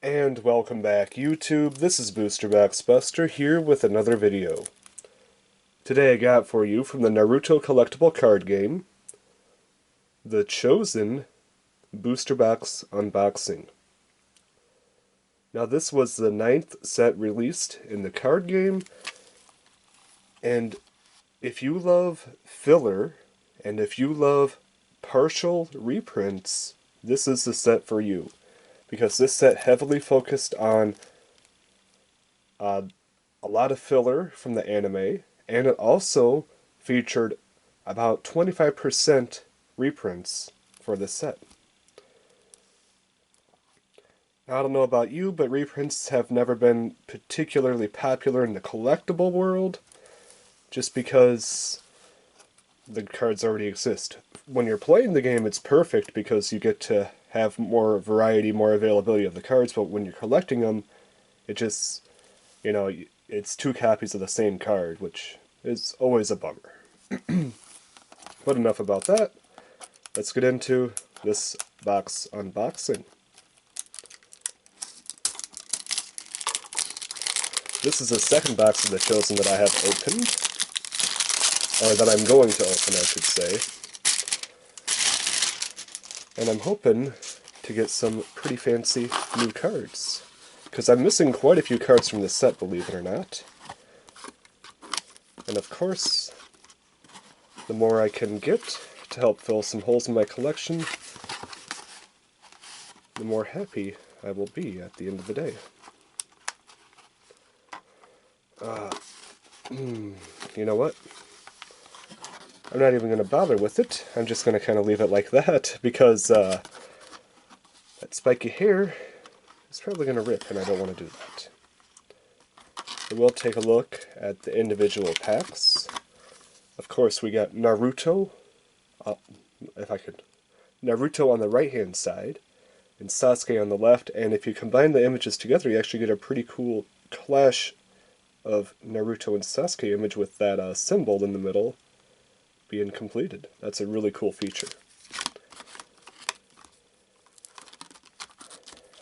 And welcome back, YouTube. This is Boosterbox Buster here with another video. Today I got for you from the Naruto collectible card game, the Chosen Booster Box Unboxing. Now this was the 9th set released in the card game, and if you love filler, and if you love partial reprints, this is the set for you. Because this set heavily focused on a lot of filler from the anime, and it also featured about 25% reprints for this set. Now, I don't know about you, but reprints have never been particularly popular in the collectible world, just because the cards already exist. When you're playing the game, it's perfect because you get to have more variety, more availability of the cards, but when you're collecting them, it just, it's two copies of the same card, which is always a bummer. But enough about that. Let's get into this box unboxing. This is the second box of the Chosen that I have opened, or that I'm going to open, I should say. And I'm hoping to get some pretty fancy new cards, because I'm missing quite a few cards from this set, believe it or not. And of course, the more I can get to help fill some holes in my collection, the more happy I will be at the end of the day. You know what? I'm not even going to bother with it. I'm just going to kind of leave it like that, because that spiky hair is probably going to rip, and I don't want to do that. We will take a look at the individual packs. Of course, we got Naruto, Naruto on the right-hand side, and Sasuke on the left, and if you combine the images together, you actually get a pretty cool clash of Naruto and Sasuke image with that symbol in the middle being completed. That's a really cool feature.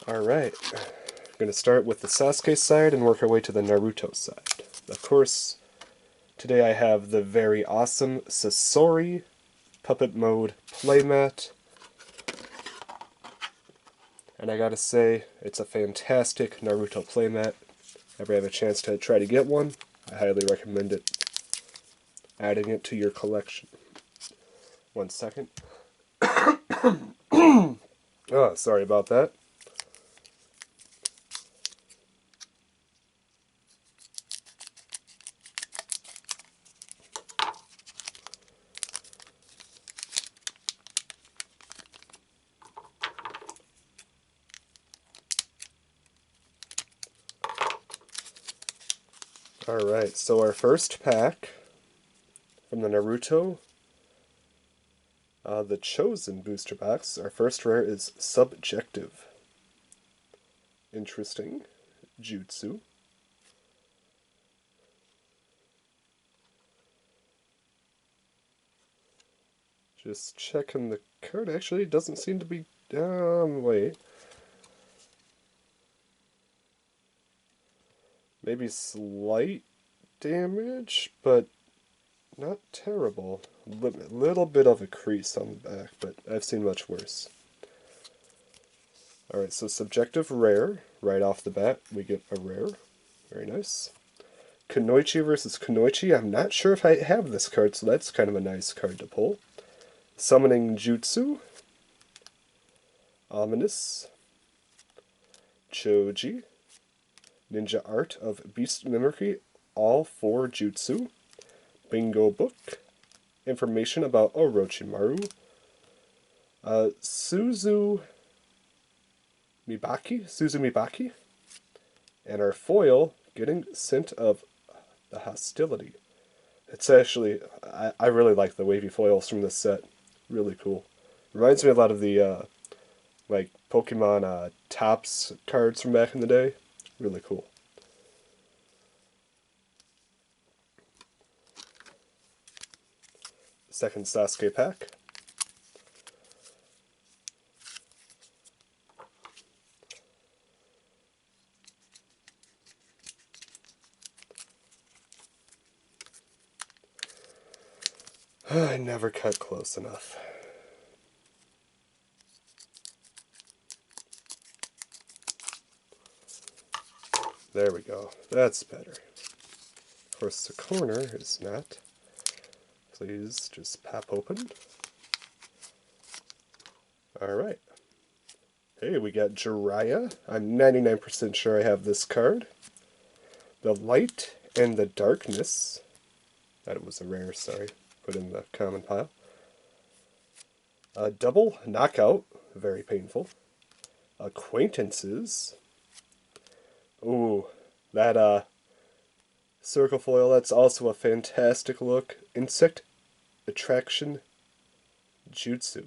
Alright, I'm going to start with the Sasuke side and work our way to the Naruto side. Of course, today I have the very awesome Sasori Puppet Mode playmat. And I gotta say, it's a fantastic Naruto playmat. If you ever have a chance to try to get one, I highly recommend it. Adding it to your collection. 1 second. Oh, sorry about that. Alright, so our first pack from the Naruto, the Chosen booster box, our first rare is Subjective. Interesting. Jutsu. Just checking the card. Actually, it doesn't seem to be... wait. Maybe slight damage, but not terrible. Little bit of a crease on the back, but I've seen much worse. Alright, so Subjective rare. Right off the bat, we get a rare. Very nice. Kunoichi versus Kunoichi. I'm not sure if I have this card, so that's kind of a nice card to pull. Summoning Jutsu. Ominous. Choji. Ninja Art of Beast Mimicry, all 4 Jutsu. Bingo Book. Information about Orochimaru. Suzu Mibaki. And our foil, getting Scent of the Hostility. It's actually, I really like the wavy foils from this set. Really cool. Reminds me a lot of the, like, Pokemon Tops cards from back in the day. Really cool. Second Sasuke pack. I never cut close enough. There we go. That's better. Of course, the corner is not. Please just pop open. Alright. Hey, we got Jiraiya. I'm 99% sure I have this card. The Light and the Darkness. That was a rare, sorry. Put in the common pile. A double knockout. Very painful. Acquaintances. Ooh, that circle foil, that's also a fantastic look. Insect Attraction Jutsu.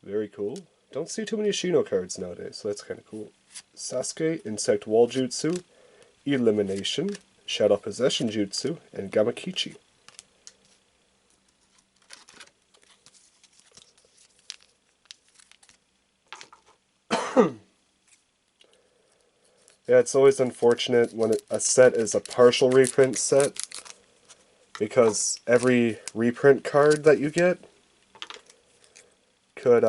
Very cool. Don't see too many Shino cards nowadays, so that's kind of cool. Sasuke, Insect Wall Jutsu, Elimination, Shadow Possession Jutsu, and Gamakichi. Yeah, it's always unfortunate when a set is a partial reprint set, because every reprint card that you get could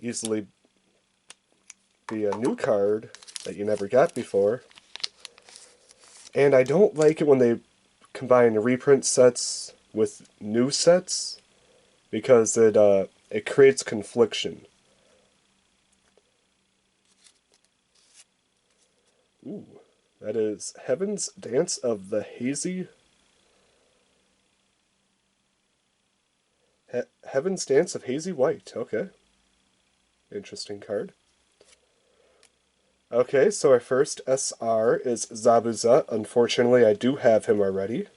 easily be a new card that you never got before. And I don't like it when they combine reprint sets with new sets, because it creates confliction. Ooh, that is Heaven's Dance of the Hazy... Heaven's Dance of Hazy White, okay. Interesting card. Okay, so our first SR is Zabuza. Unfortunately, I do have him already,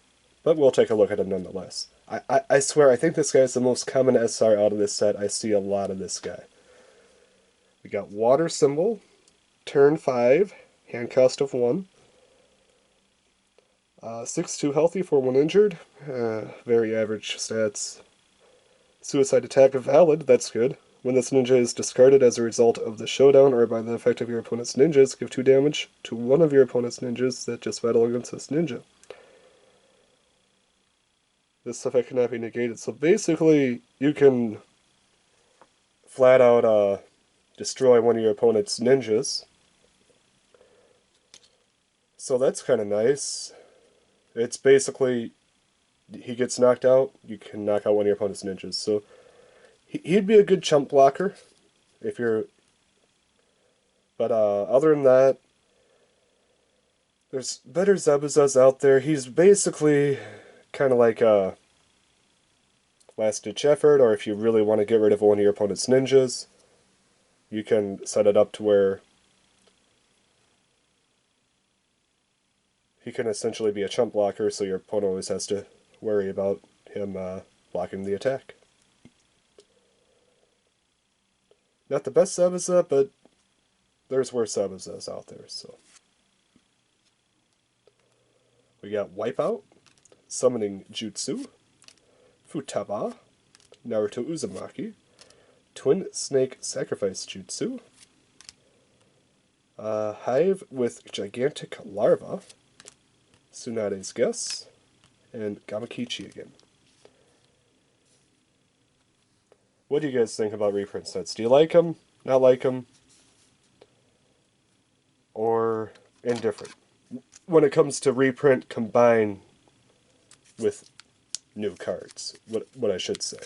but we'll take a look at him nonetheless. I swear, I think this guy is the most common SR out of this set. I see a lot of this guy. We got Water Symbol, turn 5, hand cost of 1. 6-2 healthy for 1 injured. Very average stats. Suicide attack valid, that's good. When this ninja is discarded as a result of the showdown or by the effect of your opponent's ninjas, give 2 damage to one of your opponent's ninjas that just battle against this ninja. This effect cannot be negated. So basically, you can flat out destroy one of your opponent's ninjas. So that's kind of nice. It's basically, he gets knocked out, you can knock out one of your opponent's ninjas. So he'd be a good chump blocker if you're... But other than that, there's better Zabuzas out there. He's basically kind of like a last-ditch effort, or if you really want to get rid of one of your opponent's ninjas, you can set it up to where he can essentially be a chump blocker, so your opponent always has to worry about him blocking the attack. Not the best Zabuza, but there's worse Zabuzas out there, so. We got Wipeout, Summoning Jutsu, Futaba, Naruto Uzumaki, Twin Snake Sacrifice Jutsu, Hive with Gigantic Larva, Tsunade's Guess, and Gamakichi again. What do you guys think about reprint sets? Do you like them? Not like them? Or indifferent? When it comes to reprint combined with new cards, what I should say.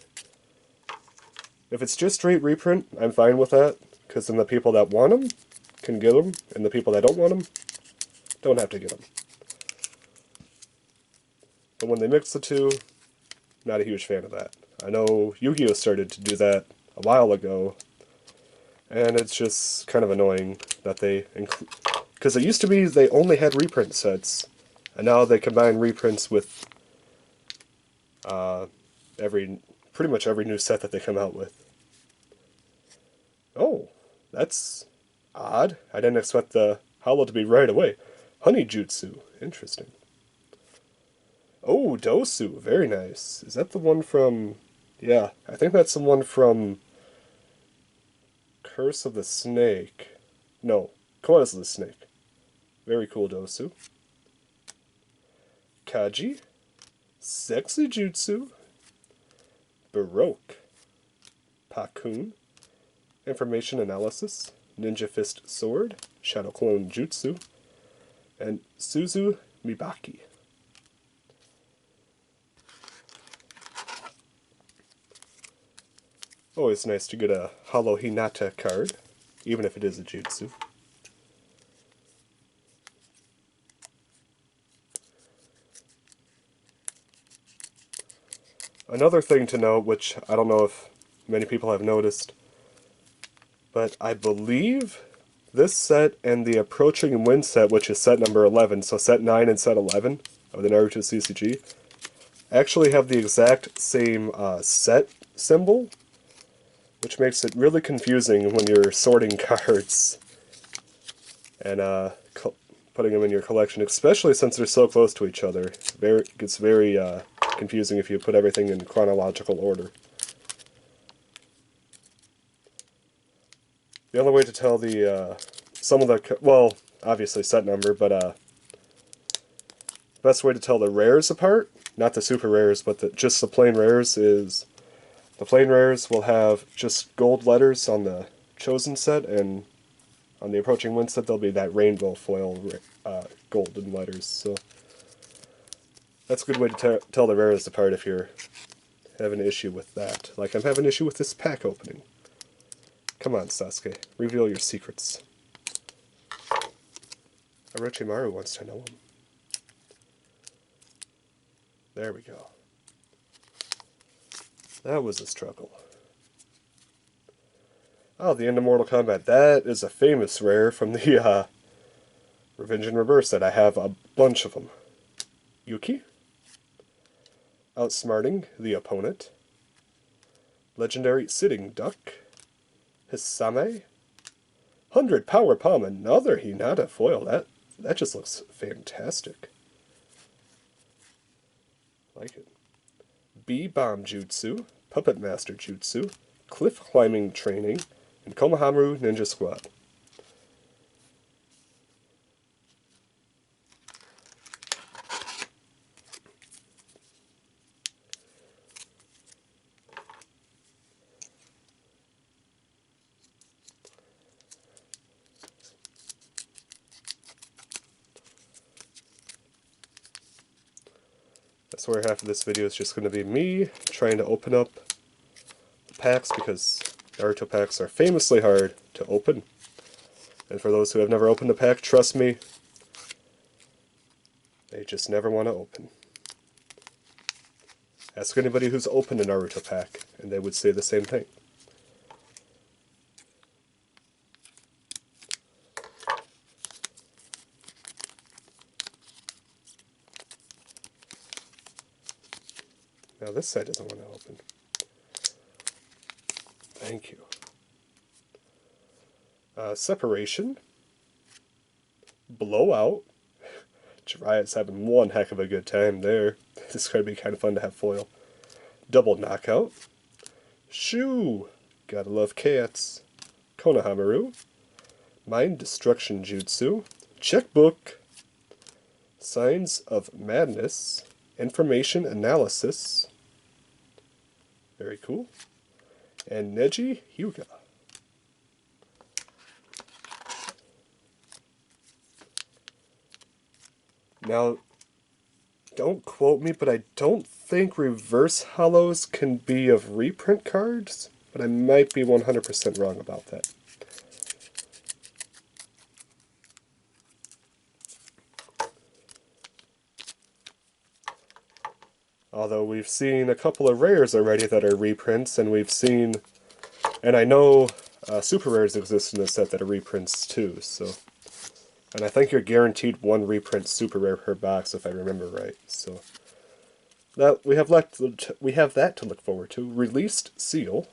If it's just straight reprint, I'm fine with that, because then the people that want them can get them, and the people that don't want them don't have to get them. But when they mix the two, not a huge fan of that. I know Yu-Gi-Oh! Started to do that a while ago, and it's just kind of annoying that they include... Because it used to be they only had reprint sets, and now they combine reprints with pretty much every new set that they come out with. Oh, that's odd. I didn't expect the holo to be right away. Honey Jutsu. Interesting. Oh, Dosu. Very nice. Is that the one from... Yeah, I think that's the one from Curse of the Snake. No, Coils of the Snake. Very cool Dosu. Kaji. Sexy Jutsu, Baroque, Pakun, Information Analysis, Ninja Fist Sword, Shadow Clone Jutsu, and Suzu Mibaki. Always nice to get a holo Hinata card, even if it is a jutsu. Another thing to note, which I don't know if many people have noticed, but I believe this set and the Approaching Wind set, which is set number 11, so set 9 and set 11 of the Naruto CCG, actually have the exact same set symbol, which makes it really confusing when you're sorting cards and putting them in your collection, especially since they're so close to each other. It gets very confusing if you put everything in chronological order. The only way to tell the some of the, well, obviously set number, but best way to tell the rares apart, not the super rares, but just the plain rares, is the plain rares will have just gold letters on the chosen set, and on the Approaching Wind set there'll be that rainbow foil golden letters. So that's a good way to tell the rares apart if you're having an issue with that. Like I'm having an issue with this pack opening. Come on, Sasuke, reveal your secrets. Orochimaru wants to know them. There we go. That was a struggle. Oh, the end of Mortal Kombat. That is a famous rare from the Revenge in Reverse set. I have a bunch of them. Yuki. Outsmarting the opponent. Legendary Sitting Duck. Hisame. 100 Power Palm. Another Hinata foil. That just looks fantastic. Like it. B-Bomb Jutsu, Puppet Master Jutsu, Cliff Climbing Training, and Konohamaru Ninja Squad. I swear half of this video is just going to be me trying to open up the packs, because Naruto packs are famously hard to open. And for those who have never opened a pack, trust me, they just never want to open. Ask anybody who's opened a Naruto pack, and they would say the same thing. Now this side doesn't want to open. Thank you. Separation. Blowout. Jiraiya's having one heck of a good time there. This is going to be kind of fun to have foil. Double Knockout. Shoo! Gotta love cats. Konohamaru. Mind Destruction Jutsu. Checkbook. Signs of Madness. Information Analysis. Very cool. And Neji Hyuga. Now, don't quote me, but I don't think reverse holos can be of reprint cards, but I might be 100% wrong about that. Although we've seen a couple of rares already that are reprints, and we've seen, and I know super rares exist in this set that are reprints too, so. And I think you're guaranteed one reprint super rare per box, if I remember right. So that we have that to look forward to. Released Seal.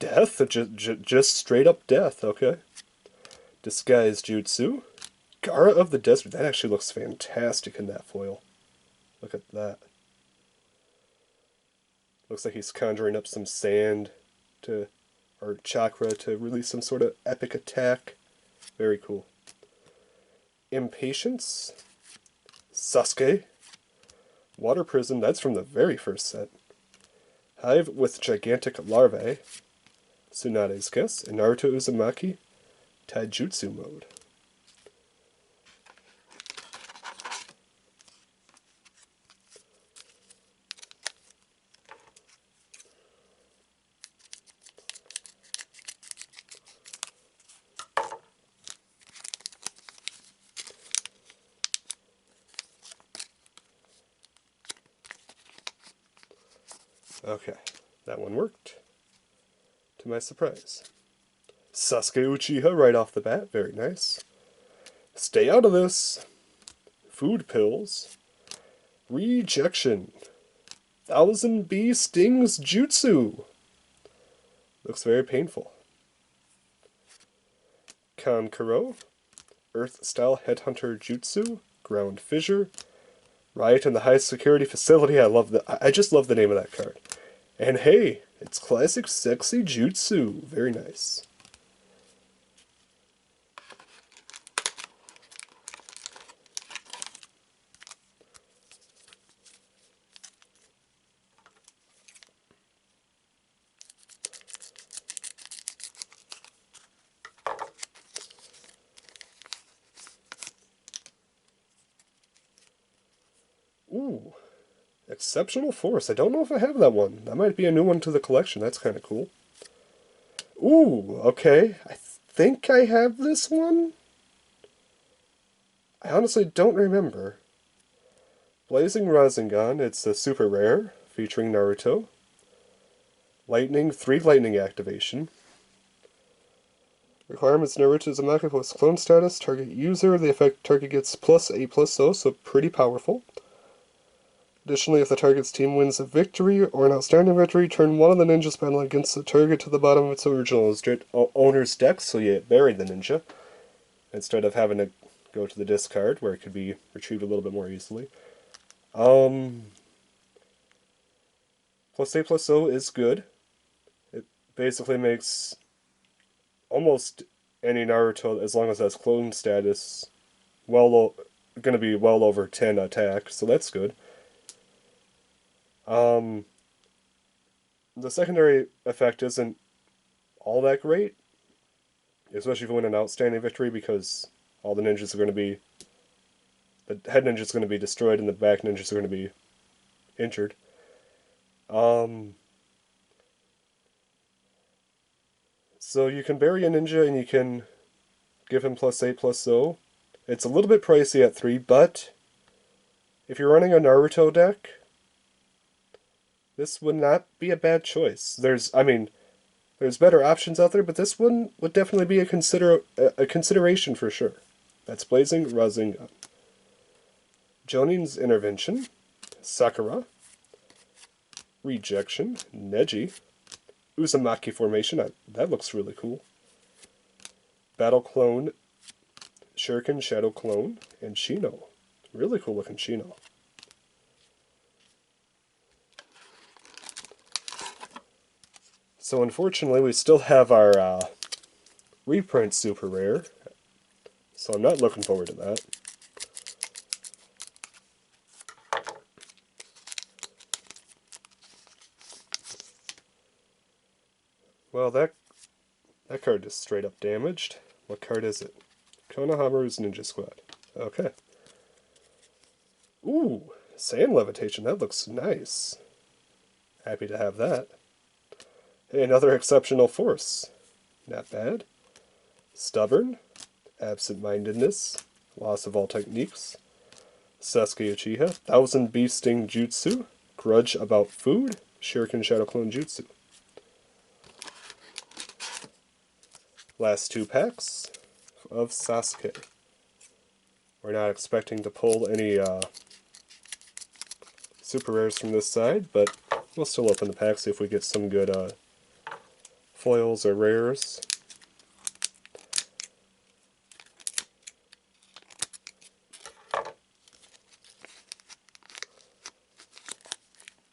Death, just straight up death. Okay. Disguised Jutsu. Gara of the Desert. That actually looks fantastic in that foil. Look at that. Looks like he's conjuring up some sand or chakra to release some sort of epic attack. Very cool. Impatience, Sasuke, Water Prison, that's from the very first set. Hive with Gigantic Larvae. Tsunade's Kiss. And Naruto Uzumaki Taijutsu Mode. Okay, that one worked. To my surprise. Sasuke Uchiha right off the bat, very nice. Stay out of this. Food pills. Rejection. 1000 bee stings jutsu. Looks very painful. Kankuro. Earth-style headhunter jutsu. Ground fissure. Riot in the high security facility. I just love the name of that card. And hey, it's classic sexy jutsu. Very nice. Ooh. Exceptional Force. I don't know if I have that one. That might be a new one to the collection. That's kind of cool. Ooh, okay. I think I have this one. I honestly don't remember. Blazing Rasengan. It's a super rare, featuring Naruto. Lightning, 3 lightning activation. Requirements: Naruto Uzumaki plus clone status. Target user. The effect target gets +A+O, so pretty powerful. Additionally, if the target's team wins a victory or an outstanding victory, turn one of the ninjas battle against the target to the bottom of its original owner's deck, so you bury the ninja, instead of having to go to the discard, where it could be retrieved a little bit more easily. +A+O is good. It basically makes almost any Naruto, as long as it has clone status, going to be well over 10 attack, so that's good. The secondary effect isn't all that great, especially if you win an outstanding victory, because all the ninjas are going to be... the head ninja is going to be destroyed and the back ninjas are going to be injured. So you can bury a ninja and you can give him +A+O. It's a little bit pricey at 3, but if you're running a Naruto deck, this would not be a bad choice. There's better options out there, but this one would definitely be a consideration for sure. That's Blazing Rasengan. Jonin's Intervention. Sakura. Rejection. Neji. Uzumaki Formation. That looks really cool. Battle Clone. Shuriken Shadow Clone. And Shino. Really cool looking Shino. So unfortunately, we still have our reprint super rare, so I'm not looking forward to that. Well, that card is straight up damaged. What card is it? Konohamaru's Ninja Squad. Okay. Ooh, Sand Levitation. That looks nice. Happy to have that. Hey, another Exceptional Force. Not bad. Stubborn. Absent-mindedness. Loss of all techniques. Sasuke Uchiha. 1000 Bee Sting Jutsu. Grudge about food. Shuriken Shadow Clone Jutsu. Last 2 packs of Sasuke. We're not expecting to pull any super rares from this side, but we'll still open the pack, see if we get some good foils or rares.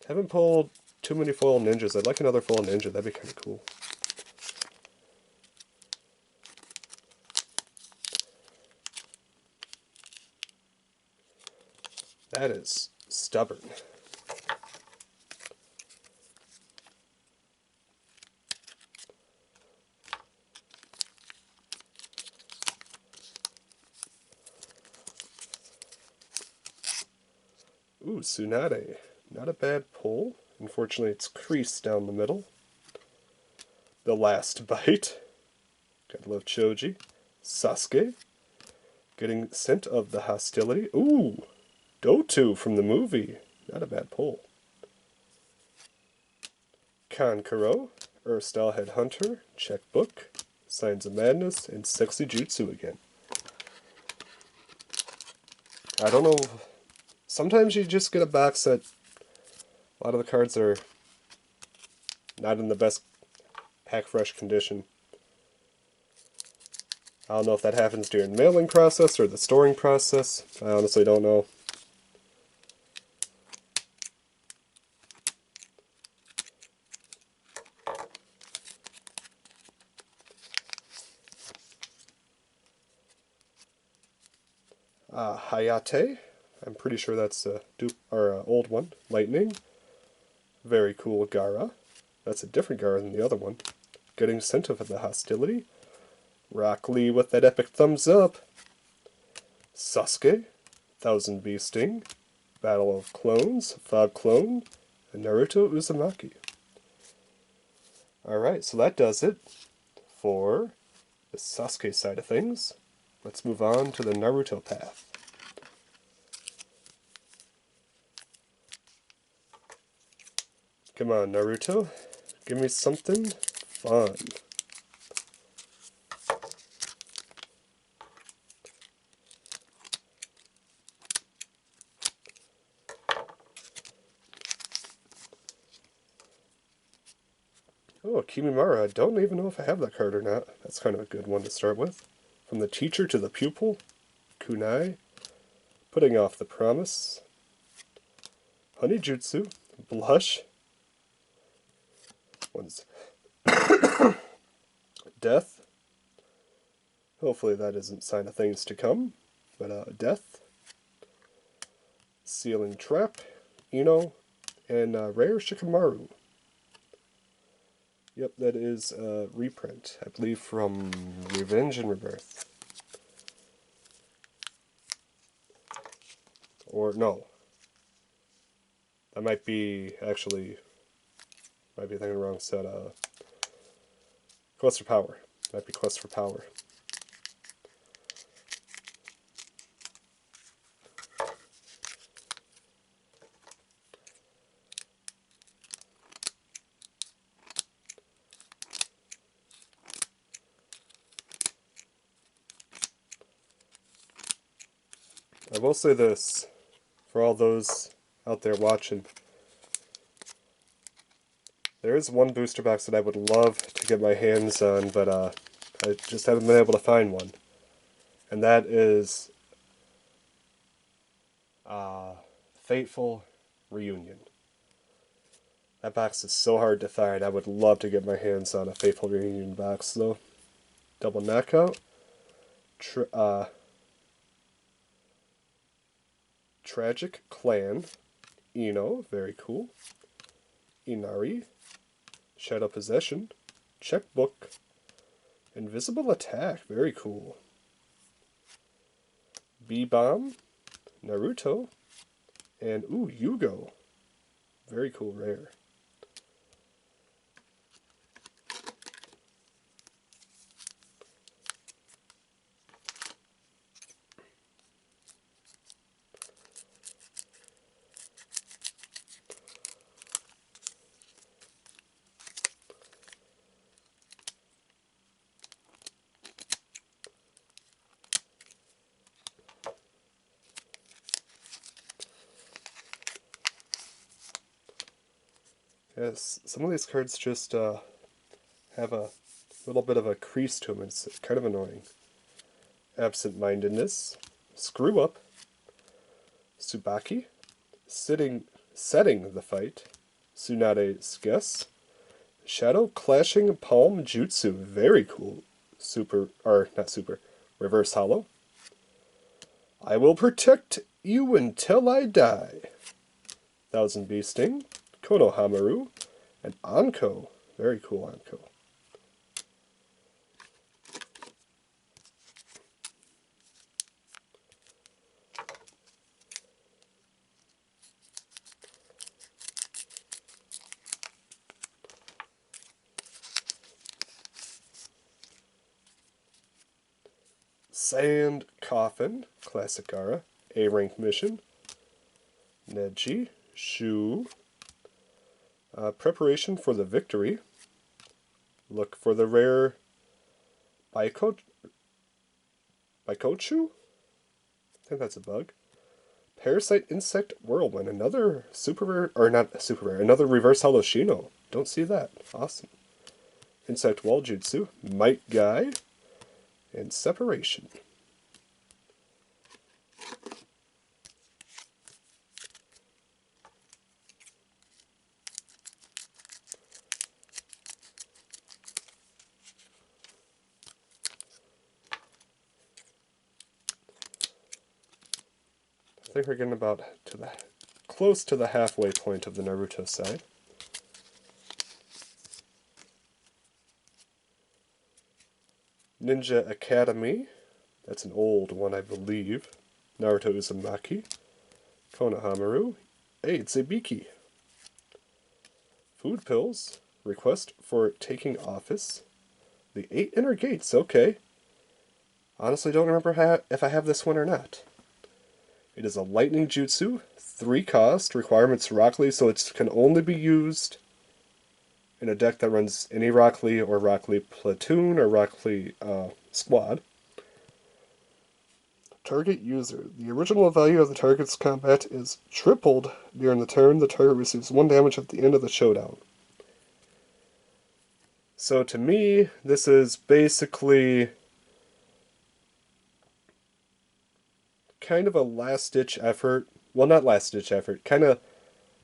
Haven't pulled too many foil ninjas. I'd like another foil ninja. That'd be kind of cool. That is Stubborn. Ooh, Tsunade. Not a bad pull. Unfortunately, it's creased down the middle. The Last Bite. Gotta love Choji. Sasuke. Getting Scent of the Hostility. Ooh! Dotu from the movie. Not a bad pull. Kankuro. Earth-style Headhunter. Checkbook. Signs of Madness. And Sexy Jutsu again. I don't know. Sometimes you just get a box that a lot of the cards are not in the best pack fresh condition. I don't know if that happens during the mailing process or the storing process. I honestly don't know. Hayate. I'm pretty sure that's a old one. Lightning. Very cool Gara. That's a different Gara than the other one. Getting Scent of the Hostility. Rock Lee with that epic thumbs up. Sasuke. Thousand Bee Sting. Battle of Clones. Fog Clone. And Naruto Uzumaki. Alright, so that does it for the Sasuke side of things. Let's move on to the Naruto path. Come on, Naruto. Give me something fun. Oh, Kimimara. I don't even know if I have that card or not. That's kind of a good one to start with. From the teacher to the pupil. Kunai. Putting off the promise. Honey Jutsu. Blush. One's Death. Hopefully that isn't a sign of things to come. But Death. Sealing Trap. Ino. And Rare Shikamaru. Yep, that is a reprint, I believe from Revenge and Rebirth. Or, no. That might be, actually, might be thinking the wrong set. Quest for Power. Might be Quest for Power. I will say this, for all those out there watching, there is one booster box that I would love to get my hands on, but I just haven't been able to find one. And that is Fateful Reunion. That box is so hard to find. I would love to get my hands on a Fateful Reunion box, though. Double Knockout. Tragic Clan. Ino, very cool. Inari. Shadow Possession. Checkbook. Invisible Attack, very cool. B-Bomb. Naruto. And, ooh, Yugo. Very cool rare. Yes, some of these cards just have a little bit of a crease to them. It's kind of annoying. Absent-mindedness, Screw Up, Tsubaki, Setting the Fight, Tsunade's Guess, Shadow Clashing Palm Jutsu, very cool. Reverse Holo. I will protect you until I die. Thousand Bee Sting, Konohamaru, and Anko. Very cool Anko. Sand Coffin, Classic Gara, A-Rank Mission, Neji, Shu, Preparation for the Victory, look for the rare Baikochu? I think that's a bug. Parasite Insect Whirlwind, another super rare, or not super rare, another reverse holo Shino. Don't see that. Awesome. Insect Wall Jutsu, Might Guy, and Separation. I think we're getting about to the close to the halfway point of the Naruto side. Ninja Academy, that's an old one I believe. Naruto Uzumaki, Konohamaru, hey, it's a Biki. Food Pills, Request for Taking Office, the 8 Inner Gates, okay. Honestly don't remember if I have this one or not. It is a lightning jutsu, 3 cost, requirements Rock Lee, so it can only be used in a deck that runs any Rock Lee or Rock Lee platoon or Rock Lee squad. Target user. The original value of the target's combat is tripled during the turn. The target receives 1 damage at the end of the showdown. So to me, this is basically kind of a last-ditch effort. Well, not last-ditch effort. Kind of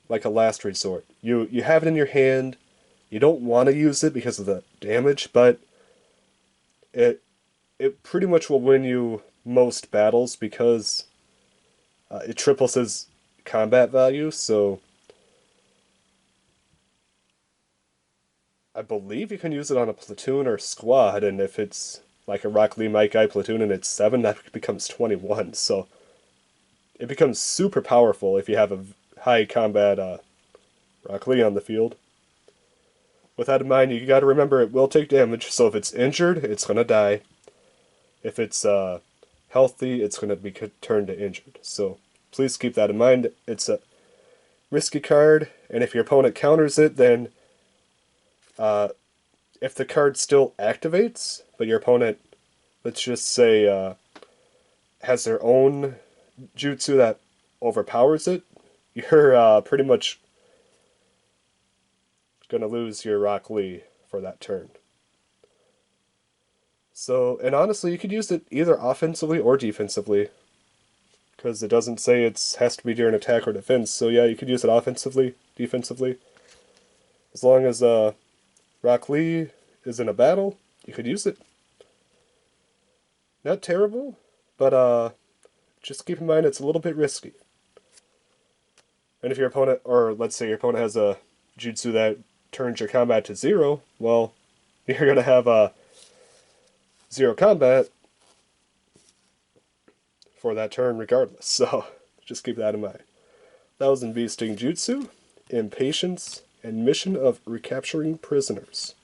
like a last resort. You have it in your hand. You don't want to use it because of the damage, but it pretty much will win you most battles because it triples his combat value, so I believe you can use it on a platoon or squad, and if it's like a Rock Lee Might Guy platoon and it's 7, that becomes 21, so it becomes super powerful if you have a high combat Rock Lee on the field. With that in mind, you gotta remember it will take damage, so if it's injured, it's gonna die. If it's healthy, it's gonna be turned to injured. So please keep that in mind. It's a risky card, and if your opponent counters it, then if the card still activates, but your opponent, let's just say, has their own jutsu that overpowers it, you're pretty much going to lose your Rock Lee for that turn. So, and honestly, you could use it either offensively or defensively, because it doesn't say it has to be during attack or defense, so yeah, you could use it offensively, defensively. As long as Rock Lee is in a battle, you could use it. Not terrible, but just keep in mind it's a little bit risky. And if your opponent, or let's say your opponent has a jutsu that turns your combat to 0, well, you're going to have a 0 combat for that turn regardless, so just keep that in mind. Thousand Bee Sting Jutsu, Impatience, and Mission of Recapturing Prisoners.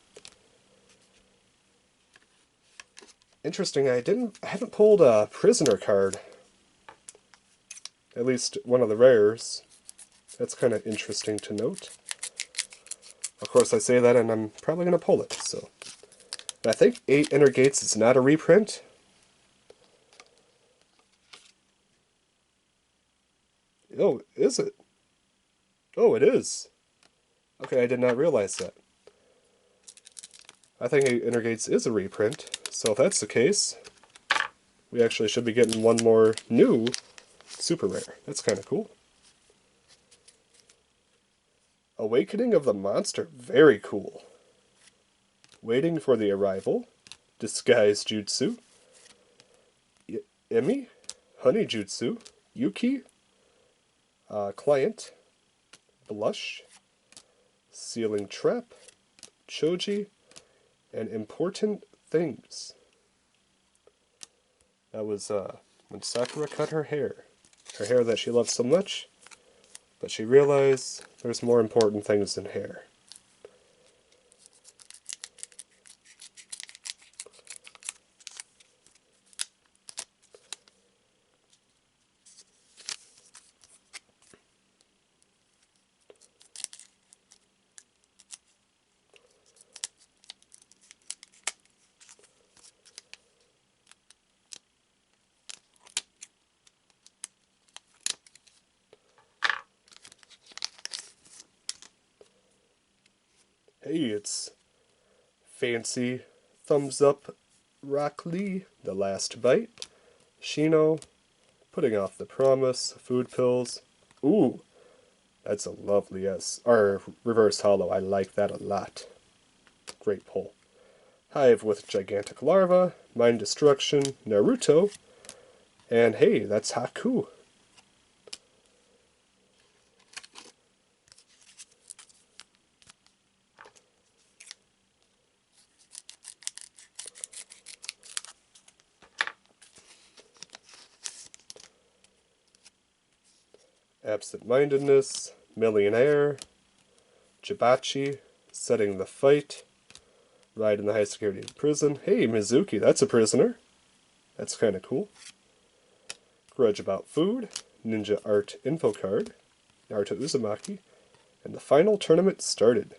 Interesting, I haven't pulled a prisoner card. At least one of the rares. That's kind of interesting to note. Of course, I say that and I'm probably going to pull it, so. And I think 8 Inner Gates is not a reprint. Oh, is it? Oh, it is. Okay, I did not realize that. I think 8 Inner Gates is a reprint, so if that's the case, we actually should be getting one more new super rare. That's kind of cool. Awakening of the Monster, very cool. Waiting for the Arrival, Disguise Jutsu, Emi, Honey Jutsu, Yuki, Client, Blush, Sealing Trap, Choji, and Important Things. That was when Sakura cut her hair that she loved so much, but she realized there's more important things than hair. Hey, it's fancy thumbs up Rock Lee, The Last Bite, Shino, Putting Off the Promise, Food Pills. Ooh, that's a lovely or reverse holo. I like that a lot. Great pull. Hive with Gigantic Larva, Mind Destruction, Naruto, and hey, that's Haku. Absent-Mindedness, Millionaire, Jibachi, Setting the Fight, Ride in the High Security Prison. Hey, Mizuki, that's a prisoner. That's kind of cool. Grudge About Food, Ninja Art Info Card, Naruto Uzumaki, and the final tournament started.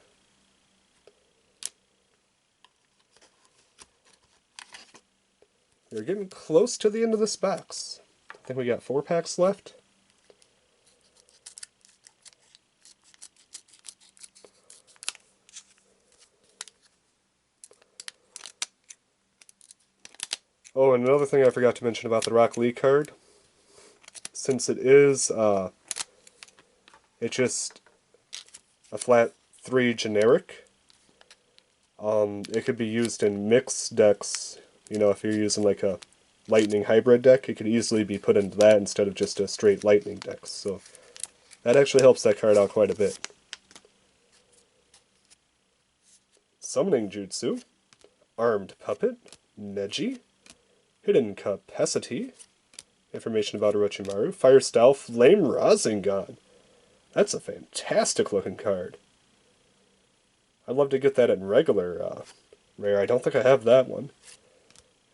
We're getting close to the end of this box. I think we got 4 packs left. Oh, and another thing I forgot to mention about the Rock Lee card. Since it is, it's just a flat 3 generic, it could be used in mixed decks. You know, if you're using like a lightning hybrid deck, it could easily be put into that instead of just a straight lightning deck. So that actually helps that card out quite a bit. Summoning Jutsu, Armed Puppet, Neji, Hidden Capacity, information about Orochimaru, Fire Style Flame Rasengan. That's a fantastic looking card. I'd love to get that in regular rare. I don't think I have that one.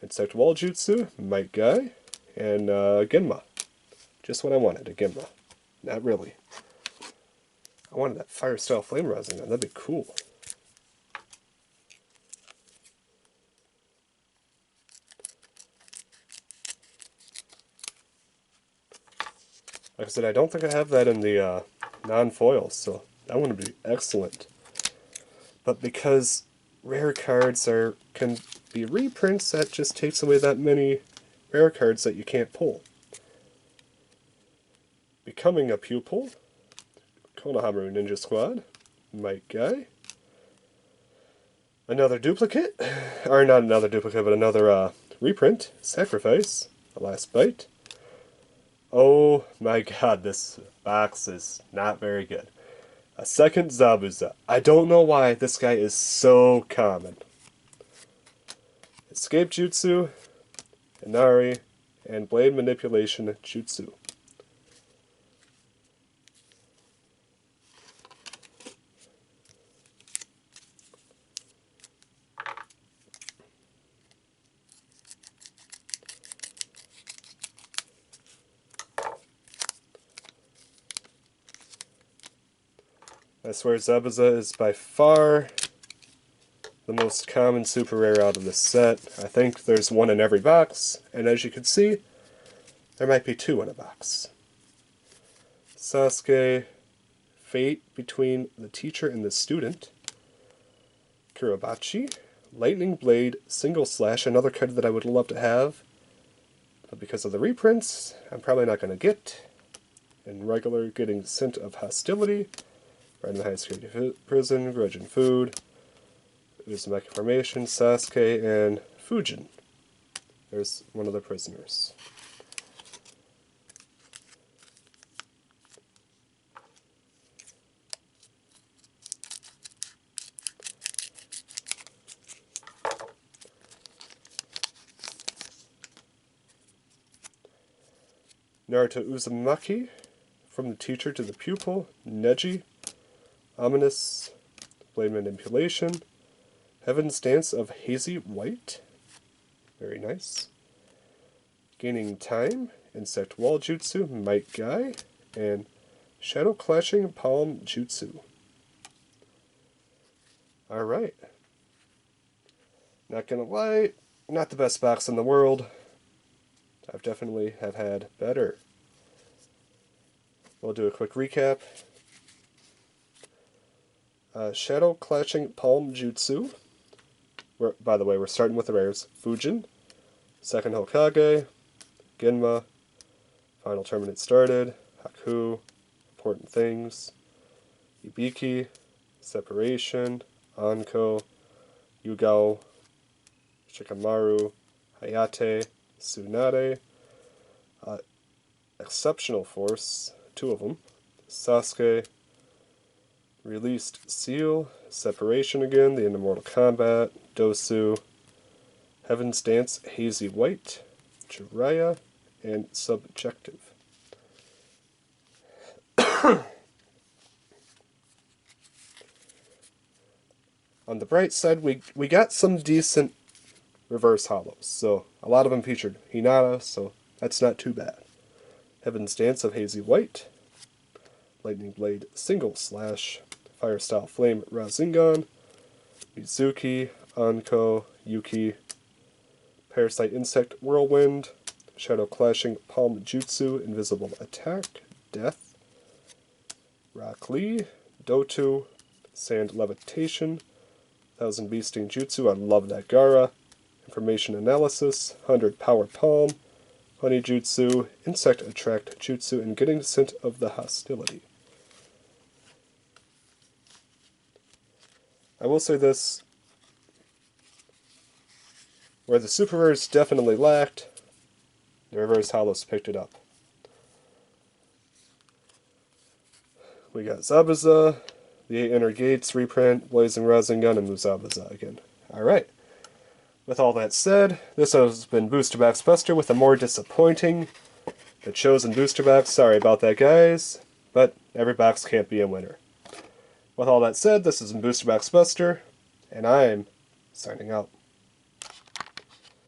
Insect Wall Jutsu, Might Guy, and Genma. Just what I wanted, a Genma. Not really. I wanted that Fire Style Flame Rasengan. That'd be cool. Like I said, I don't think I have that in the non-foils, so that one would be excellent. But because rare cards can be reprints, that just takes away that many rare cards that you can't pull. Becoming a Pupil, Konohamaru Ninja Squad, Might Guy, another duplicate, or not another duplicate, but another reprint, Sacrifice, The Last Bite. Oh my god, this box is not very good. A second Zabuza. I don't know why this guy is so common. Escape Jutsu, Inari, and Blade Manipulation Jutsu. I swear Zabuza is by far the most common super rare out of this set. I think there's one in every box, and as you can see, there might be 2 in a box. Sasuke, Fate Between the Teacher and the Student, Kurabachi, Lightning Blade, Single Slash, another card that I would love to have, but because of the reprints, I'm probably not going to get. In regular, getting Scent of Hostility, Ride in the High Security Prison, Grudge and Food, Uzumaki Formation, Sasuke, and Fujin. There's one of the prisoners. Naruto Uzumaki, from the teacher to the pupil, Neji, ominous, blade manipulation, Heaven's Dance of Hazy White, very nice. Gaining time, insect wall jutsu, Might Guy, and shadow clashing palm jutsu. Alright. Not gonna lie, not the best box in the world. I've definitely have had better. We'll do a quick recap. Shadow Clashing Palm Jutsu. By the way, we're starting with the rares. Fujin, Second Hokage, Genma, Final Tournament Started, Haku, Important Things, Ibiki, Separation, Anko, Yugao, Shikamaru, Hayate, Tsunade, Exceptional Force, 2 of them, Sasuke, Released Seal, Separation again, the end of Mortal Kombat, Dosu, Heaven's Dance, Hazy White, Jiraiya, and Subjective. On the bright side, we got some decent reverse holos, so a lot of them featured Hinata, so that's not too bad. Heaven's Dance of Hazy White, Lightning Blade Single Slash, Fire Style Flame Rasengan, Mizuki, Anko, Yuki, Parasite Insect Whirlwind, Shadow Clashing Palm Jutsu, Invisible Attack, Death, Rock Lee, Dotu, Sand Levitation, Thousand Beasting Jutsu, I love that Gara, Information Analysis, 100 Power Palm, Honey Jutsu, Insect Attract Jutsu, and Getting Scent of the Hostility. I will say this, where the super rares definitely lacked, the reverse holos picked it up. We got Zabuza, the 8 Inner Gates reprint, Blazing Rasengan, and Zabuza again. Alright. With all that said, this has been Booster Box Buster with a more disappointing The Chosen Booster Box. Sorry about that, guys, but every box can't be a winner. With all that said, this is Booster Box Buster, and I'm signing out.